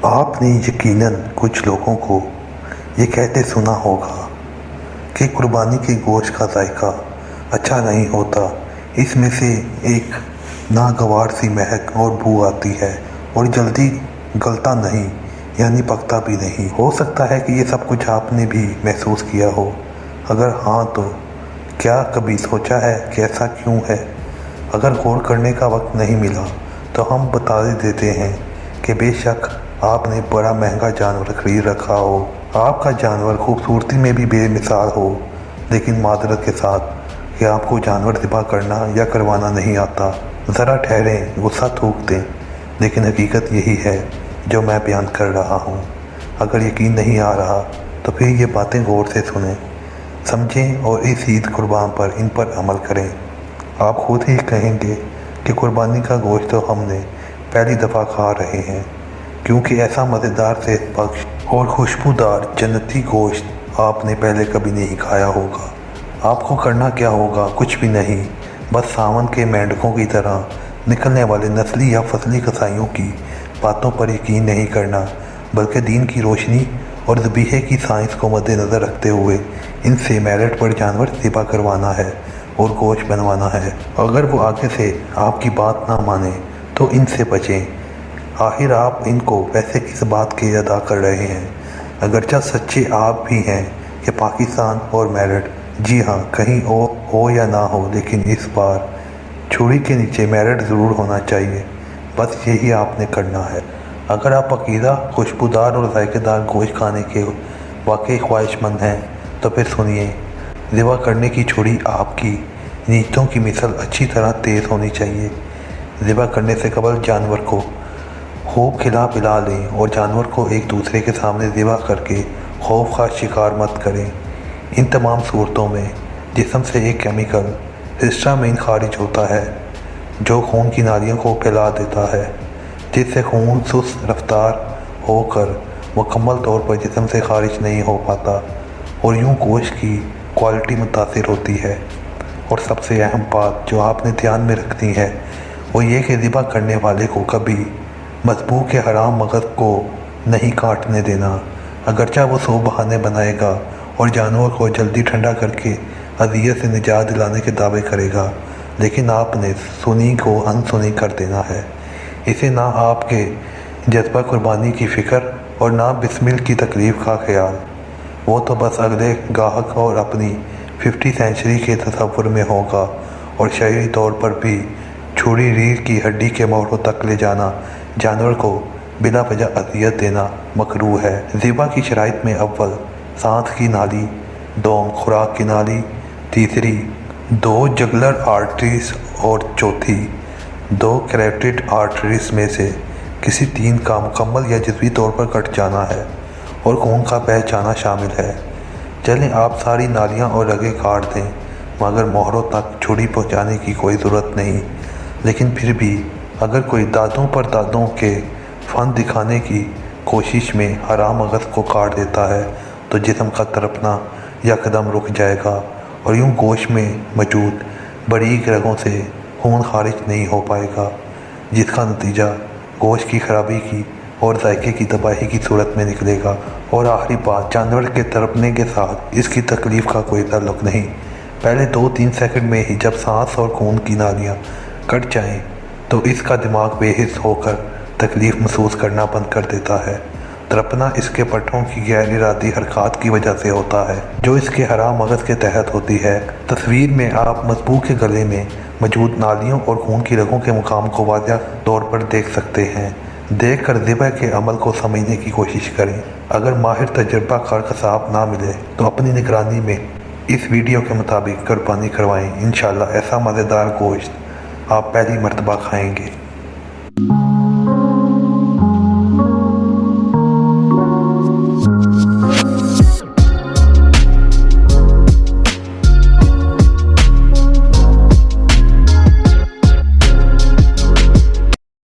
आपने यकीनन कुछ लोगों को ये कहते सुना होगा कि कुर्बानी के गोश्त का जायका अच्छा नहीं होता। इसमें से एक नागवार सी महक और बू आती है और जल्दी गलता नहीं, यानी पकता भी नहीं। हो सकता है कि ये सब कुछ आपने भी महसूस किया हो। अगर हाँ तो क्या कभी सोचा है कि ऐसा क्यों है? अगर गौर करने का वक्त नहीं मिला तो हम बता देते हैं कि बेशक आपने बड़ा महंगा जानवर खरीद रखा हो, आपका जानवर खूबसूरती में भी बेमिसाल हो, लेकिन मादरत के साथ कि आपको जानवर ज़िबा करना या करवाना नहीं आता। ज़रा ठहरें, गुस्सा थूक दें, लेकिन हकीकत यही है जो मैं बयान कर रहा हूँ। अगर यकीन नहीं आ रहा तो फिर ये बातें गौर से सुनें, समझें और इस ईद कुर्बान पर इन पर अमल करें। आप खुद ही कहेंगे कि कुर्बानी का गोश्त तो हमने पहली दफ़ा खा रहे हैं, क्योंकि ऐसा मज़ेदार, सेहत बख्श और खुशबूदार जन्नती गोश्त आपने पहले कभी नहीं खाया होगा। आपको करना क्या होगा? कुछ भी नहीं, बस सावन के मेंढकों की तरह निकलने वाले नस्ली या फसली कसाईयों की बातों पर यकीन नहीं करना, बल्कि दीन की रोशनी और ज़बीहे की साइंस को मद्देनज़र रखते हुए इनसे मैरिट पर जानवर ज़िबा करवाना है और गोश्त बनवाना है। अगर वो आगे से आपकी बात ना माने तो इनसे बचें। आखिर आप इनको पैसे किस बात के अदा कर रहे हैं? अगरचा सच्चे आप भी हैं कि पाकिस्तान और मेरिट, जी हाँ, कहीं हो या ना हो, लेकिन इस बार छुरी के नीचे मेरिट ज़रूर होना चाहिए। बस यही आपने करना है। अगर आप अकीदा, खुशबूदार और जायकेदार गोश्त खाने के वाकई ख्वाहिशमंद हैं तो फिर सुनिए, ज़िबा करने की छुरी आपकी नीयतों की मिसाल अच्छी तरह तेज़ होनी चाहिए। ज़िबा करने से कबल जानवर को खूब खिला पिला लें और जानवर को एक दूसरे के सामने ज़िबा करके खौफ का शिकार मत करें। इन तमाम सूरतों में जिस्म से एक केमिकल हिस्टामिन खारिज होता है जो खून की नालियों को फैला देता है, जिससे खून सुस्त रफ्तार होकर मुकम्मल तौर पर जिस्म से खारिज नहीं हो पाता और यूं गोश्त की क्वालिटी मुतासिर होती है। और सबसे अहम बात जो आपने ध्यान में रखनी है वो ये कि ज़िबा करने वाले को कभी मज़बूह के हराम मगज़ को नहीं काटने देना। अगरचा वो 100 बहाने बनाएगा और जानवर को जल्दी ठंडा करके अज़ियत से निजात दिलाने के दावे करेगा, लेकिन आपने सुनी को अनसुनी कर देना है। इसे ना आपके जज्बा कुर्बानी की फ़िक्र और ना बिस्मिल की तकलीफ़ का ख्याल। वो तो बस अगले गाहक और अपनी 50 सेंचुरी के तसव्वुर में होगा और शरई तौर पर भी छुरी रीढ़ की हड्डी के मोहरों तक ले जाना, जानवर को बिला वजह अज़ियत देना मकरूह है। ज़िबा की शराइत में अव्वल सांस की नाली, दोम खुराक की नाली, तीसरी 2 जगुलर आर्टरीज और चौथी 2 कैरोटिड आर्टरीज में से किसी 3 का मुकम्मल या जज़वी तौर पर कट जाना है और खून का बह जाना शामिल है। चलें, आप सारी नालियां और रगें काट दें, मगर मोहरों तक छुरी पहुंचाने की कोई ज़रूरत नहीं। लेकिन फिर भी अगर कोई दादों पर दादों के फन दिखाने की कोशिश में हराम मगज़ को काट देता है तो जिस्म का तड़पना यकदम रुक जाएगा और यूं गोश्त में मौजूद बारीक रगों से खून खारिज नहीं हो पाएगा, जिसका नतीजा गोश्त की खराबी की और जायके की तबाही की सूरत में निकलेगा। और आखिरी बात, जानवर के तड़पने के साथ इसकी तकलीफ़ का कोई ताल्लुक़ नहीं। पहले 2-3 सेकंड में ही जब सांस और खून की नालियाँ कट जाएं तो इसका दिमाग बेहिस होकर तकलीफ़ महसूस करना बंद कर देता है। तड़पना इसके पट्टों की गैर इरादी हरकत की वजह से होता है जो इसके हराम मगज़ के तहत होती है। तस्वीर में आप मज़बूह के गले में मौजूद नालियों और खून की रगों के मुकाम को वाज़ह तौर पर देख सकते हैं। देख कर ज़िबा के अमल को समझने की कोशिश करें। अगर माहिर तजुर्बा कार कसाब ना मिले तो अपनी निगरानी में इस वीडियो के मुताबिक कुर्बानी करवाएं। इंशाअल्लाह ऐसा मज़ेदार गोश्त आप पहली मर्तबा खाएंगे।